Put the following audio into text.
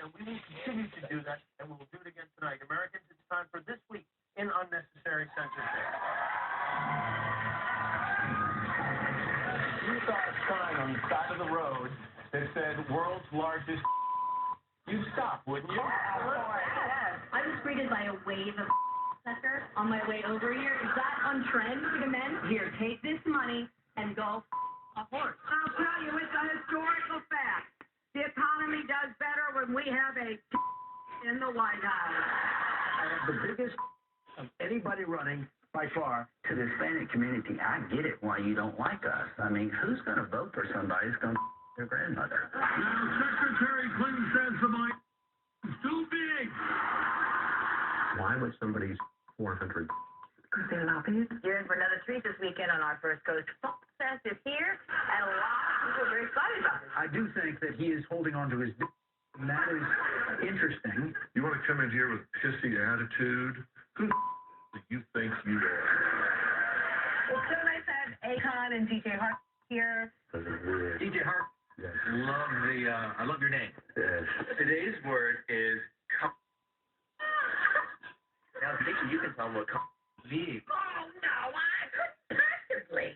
and we will continue to do that, and we will do it again tonight. Americans, it's time for This Week in Unnecessary Censorship. You saw a sign on the side of the road that said, world's largest. You'd stop, wouldn't you? I was greeted by a wave of sucker on my way over here. Is that on trend for the men? Here, take this money and go a horse. I'll tell you, it's a historical fact. The economy does better when we have a in the White House. I have the biggest of anybody running by far. To the Hispanic community, I get it why you don't like us. I mean, who's going to vote for somebody who's going to their grandmother? Now, Secretary Clinton says the mic is too big. Why would somebody's 400? Because they're lobbyists. You're in for another treat this weekend on our First Coast Fest is here, and a lot of people are very excited about this. I do think that he is holding on to his and that is interesting. You want to come in here with pissy attitude? Who do you think you are? It's so nice to have Akon and DJ Hart here. DJ Hart. Yes. I love your name. Yes. Today's word is now, Vicky, you can tell them what means. Oh, no, I couldn't possibly.